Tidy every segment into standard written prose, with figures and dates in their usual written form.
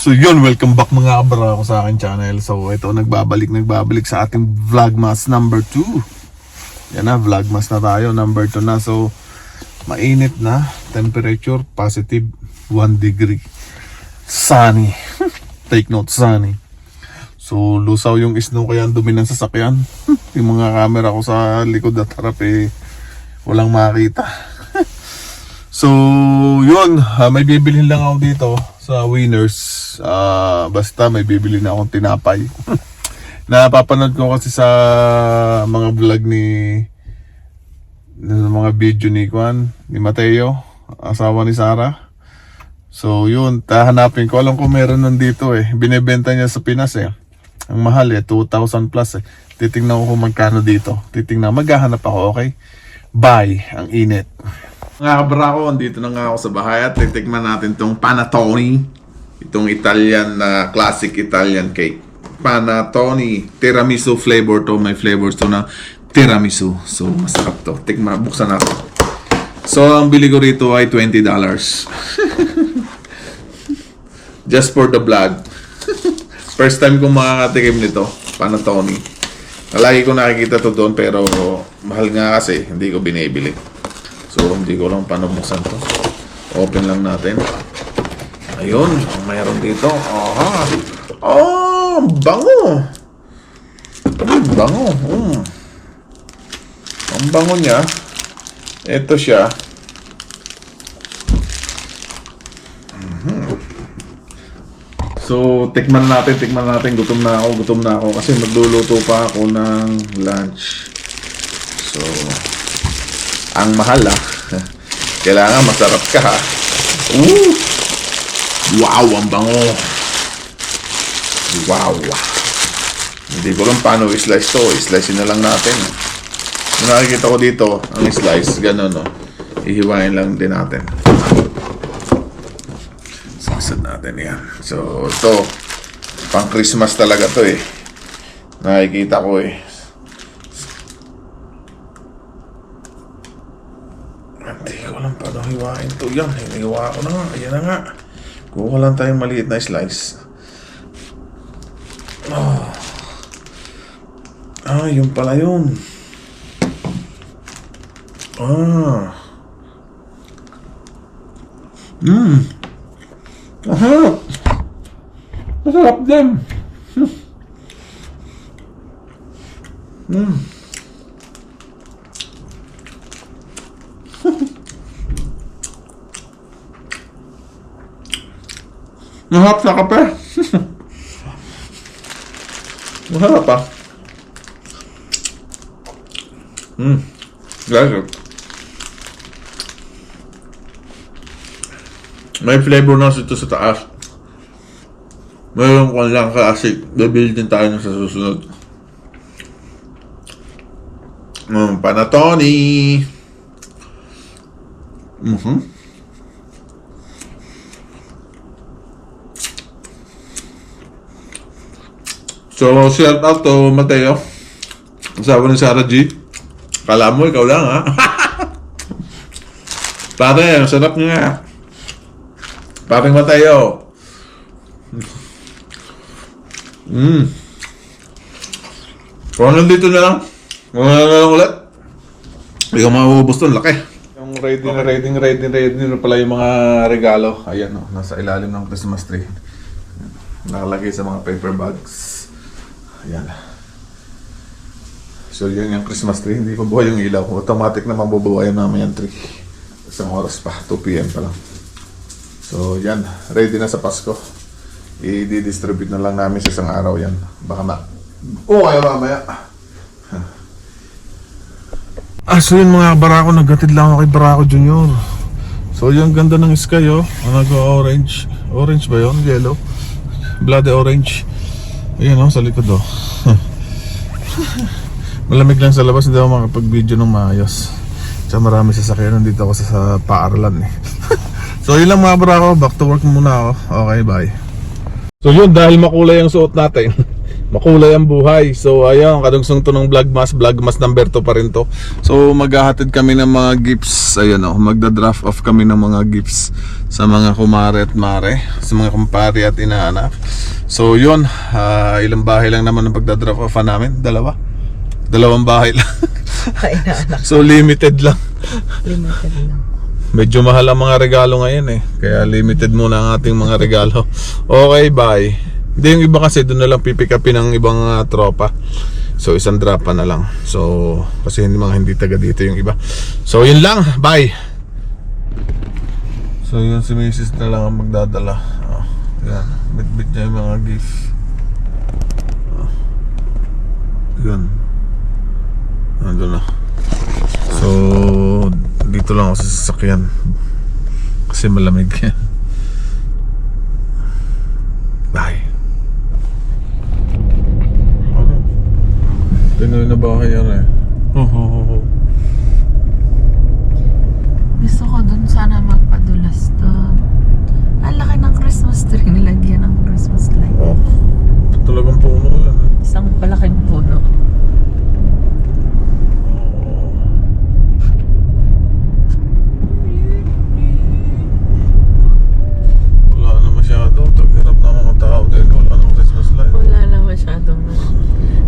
So yun, welcome back mga kabara ko sa akin channel. So ito, nagbabalik sa ating Vlogmas number 2. Yan na, Vlogmas na tayo, number 2 na. So mainit na, temperature positive 1 degree. Sunny. Take note, sunny. So lusaw yung snow kaya ang dumi ng sasakyan. Yung mga camera ko sa likod at harap walang makita. So yun, may bibilhin lang ako dito sa Winners. Basta may bibili na akong tinapay. Napapanood ko kasi sa mga vlog mga video ni Mateo, asawa ni Sarah. So yun, tahanapin ko. Alam ko meron nandito binebenta niya sa Pinas ang mahal 2,000 plus Titingnan ko kung magkano dito. Maghahanap ako, okay? Bye, ang init. Mga kabra ko, andito na nga ako sa bahay at titikman natin tong panettone. Itong Italian na classic Italian cake. Panettone, tiramisu flavor to. May flavors to na tiramisu. So masarap to. Buksan natin. So ang bili ko rito ay $20. Just for the vlog. First time kong makakatikim nito, panettone. Lagi ko nakikita to doon pero mahal nga kasi hindi ko binibili. So hindi ko lang paano buksan to. Open lang natin. Ayun, mayroon dito. Aha. Oh, bango. Bango. Ang bango niya. Ito siya. So, tikman natin. Gutom na ako kasi magluluto pa ako ng lunch. So, ang mahal kailangan masarap ka Ooh! Wow, ang bango. Wow. Hindi ko lang paano i-slice to. I-slice na lang natin. Kung nakikita ko dito, ang i-slice, gano'n Ihiwain lang din natin. Sasad natin yan. So, ito, pang Christmas talaga to Nakikita ko Hindi ko lang paano hiwain to. Yan, hiniwa ko na nga. Ayan na nga. Kuha lang tayong maliit na slice. Yun pala yun. Masarap. Masarap din. Masarap sa kape. Masarap pa. Guys, may flavor na ito sa taas. Mayroon ko lang kasi bibili din tayo sa susunod. Panettone. So, shout out to Mateo. Asawa ni Sarah G. Kala mo, ikaw lang Pare, ang sarap nga. Parang Mateo. Kung nandito na lang. Kung lang ulit. Hindi ka maubos to, laki. Yung ready na pala yung mga regalo. Ayan nasa ilalim ng Christmas tree. Nakalagay sa mga paper bags. Ayan. So yun yung Christmas tree. Hindi pa buhay yung ilaw. Automatic na mabubuhay namin yung tree. Isang oras pa. 2 PM pa lang. So yan. Ready na sa Pasko. I-distribute na lang namin sa isang araw yan. Baka kayo mamaya. So yun mga Barako. Naghatid lang ako kay Barako Junior. So yung ganda ng sky nag-orange. Orange ba yun? Yellow? Bloody orange. Ayan sa likod Malamig lang sa labas, hindi ako makapag-video ng maayos. Tsaka marami sasakyan nandito ako sa paaralan So yun lang mga Barako, back to work muna ako. Okay, bye. So yun, dahil makulay ang suot natin makulay ang buhay. So ayun, kadungsong to ng Vlogmas number 2 pa rin to. So maghahatid kami ng mga gifts. Ayun o, magda-draft off kami ng mga gifts sa mga kumare at mare, sa mga kumpare at inaanak. So yun, ilang bahay lang naman ang pagda-draft off namin? Dalawang bahay lang. So limited lang. Limited lang. Medyo mahal ang mga regalo ngayon eh. Kaya limited muna ang ating mga regalo. Okay, bye. Hindi, yung iba kasi doon na lang pipick upin ng ibang tropa. So isang drop pa na lang. So kasi hindi taga dito yung iba. So yun lang, bye. So yun, si Mrs. na lang ang magdadala. Yan, bit-bit niya yung mga gift. Yun. Nandun na. So dito lang ako sa sasakyan kasi malamig. Bye. Pinoy na bahay yan eh. Gusto ko dun sana magpadulas doon. Ang laki ng Christmas tree, nilagyan ng Christmas light. Oh, talagang puno yan eh. Isang palaking puno. Wala na masyado. Taghirap na mga tao din. Wala na Christmas light. Wala na masyadong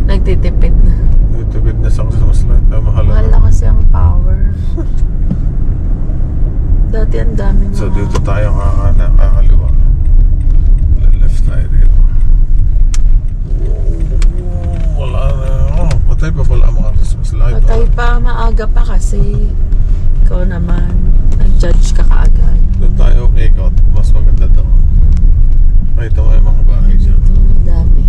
nagtitipid na. Nagtipid na sa Christmas light. Mahal Mahal na. na kasi ang power. Dati ang dami mga... So dito tayo kakaliwa. Left tayo dito. Wala na. Oh, patay pa pala mga Christmas light. Patay pa, maaga pa kasi. Ikaw naman, nag-judge ka kaagad. Doon tayo make out. Mas maganda daw. Ay, ito may mga bahay dyan. Ito, dami.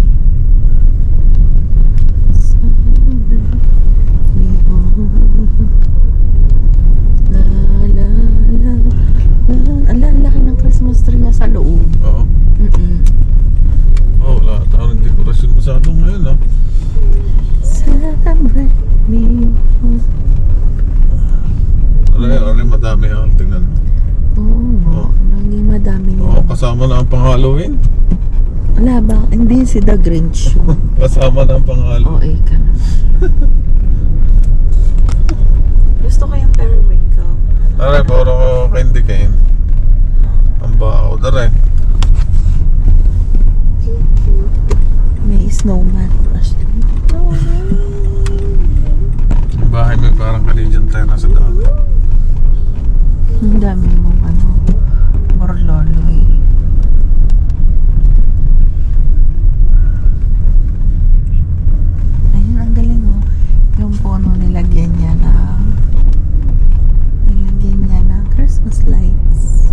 La la la la. Ang laki ng Christmas tree nga sa loob. Oo. Oh, wala tayo ng dekorasyon masyado ngayon ah. Celebrate me. Alay, madami ha. Tingnan mo. Oo, naging madami Oo, yan. kasama na ang pang-Halloween. Wala ba? Hindi si The Grinch. Kasama na ang pang-Halloween. Oo, ka na. Gusto ko yung periwinkle. Aray, puro ko candy cane. Ang bako, daray. May snowman. Ang bahay mo parang Canadian tayo nasa daan. Ang dami mong morloloy. Ayun, ang galing oh. Yung puno nilagyan niya ng Christmas lights.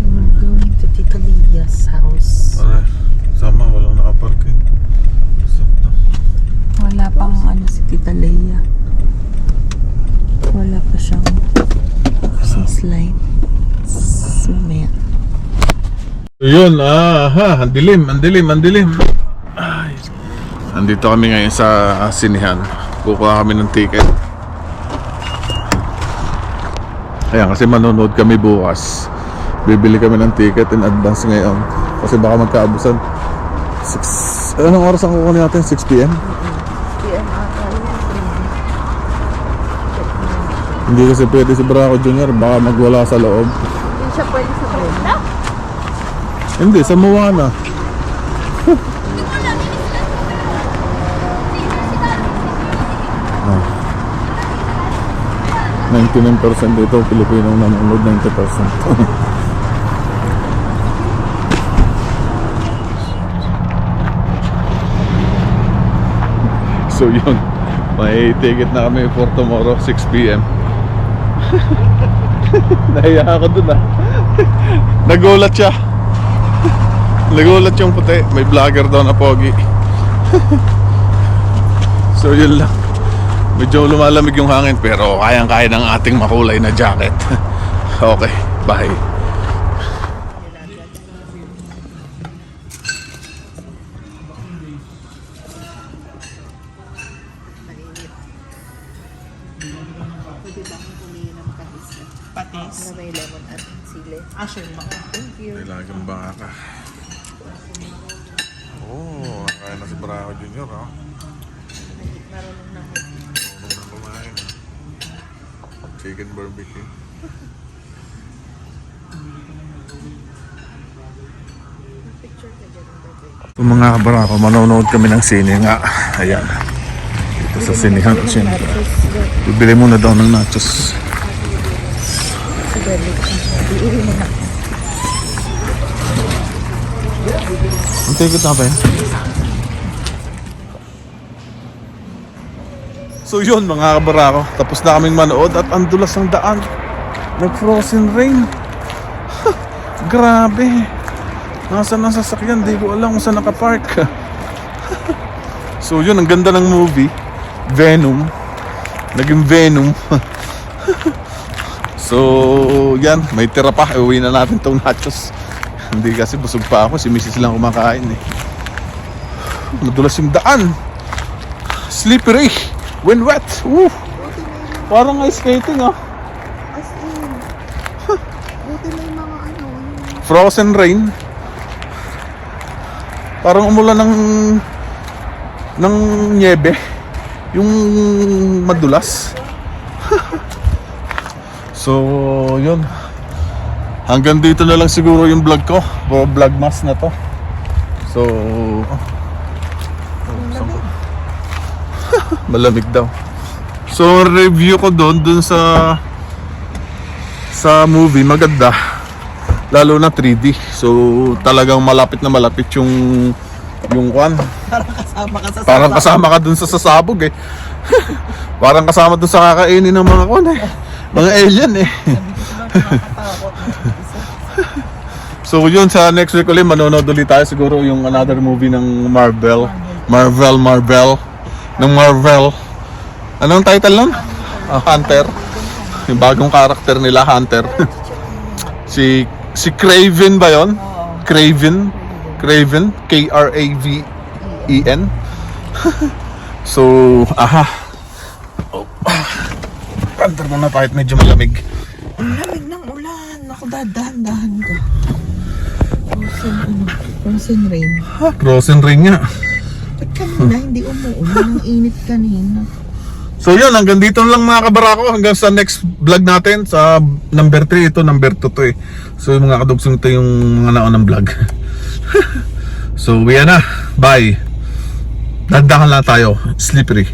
We're going to Tita Lydia's house. Aray, sama, walang nakaparking. Sakto. Wala pang si Tita Leia. Wala pa siyang Christmas lights. Mamaya. So yun, ang dilim. Ay. Andito kami ngayon sa sinihan. Kukuha kami ng ticket. Ayan, kasi manonood kami bukas. Bibili kami ng ticket in advance ngayon. Kasi baka magkaabusan. 6... Anong oras ang kukunin natin? 6 p.m? Hindi kasi pwede si Braco Jr. Baka magwala sa loob. Hindi siya pwede sa Brenda? Hindi, sa Moana. 99% dito Pilipinong nanonood, 90%. So yun, may ticket na kami for tomorrow 6 p.m. Nahiya ako dun Nagulat siya. Nagulat yung puti. May vlogger daw na pogi. So yun lang. Medyo lumalamig yung hangin pero kayang-kaya ng ating makulay na jacket. Okay, bye. Patis. May lemon at sili. Sure, thank you. Kailangan baka. Oh, kaya na si Braco Junior, ha? Marunong na. Marunong kumain. Chicken barbecue. Picture ka dyan. Kung mga kabarako, manonood kami ng sine nga. Ayan. Dito sa sinehan. Bibili muna daw ng nachos. Sa garlic. Iuwi mo na. Ang ticket natin. So yun mga kabarako, tapos na kaming manood at ang dulas ng daan. Nag-frozen rain. Grabe. Nasaan ang sasakyan? Di ko alam kung saan nakapark. So yun, ang ganda ng movie. Venom. Naging Venom. So yan, may tira pa. Uwi na natin tong nachos. Hindi kasi busog pa ako. Si Mrs. lang kumakain eh. Madulas yung daan. Slippery. When wet. Woo. Parang ice skating ah. As in. Buti may mga ano. Frozen rain. Parang umulan ng niebe. Yung madulas. So, yun. Hanggang dito na lang siguro yung vlog ko. O vlogmas na to. So, malamig daw. So, review ko doon sa movie, maganda. Lalo na 3D. So, talagang malapit na malapit yung kwan. Parang kasama ka dun sa sasabog eh. Parang kasama dun sa kakainin ng mga kwan eh. Mga alien eh. So yun, sa next week ulit manonood ulit tayo siguro yung another movie ng Marvel. Ng Marvel. Anong title nun? Hunter. Yung bagong karakter nila, Hunter. si Kraven ba yun? Kraven, Kraven. So, aha. Oh. Hunter mo na kahit medyo malamig. Ang lamig ng ulan. Ako, dahan-dahan ko. Frozen rain. Frozen rain nga. Ba't kanina hindi umuulan? Ang init kanina. So yun, hanggang dito lang mga kabarako. Hanggang sa next vlog natin. Sa number 3, ito number 2 to eh. So yung mga kadugsong ito yung mga naunang vlog. So yan na. Bye. Dandahan lang tayo. Slippery.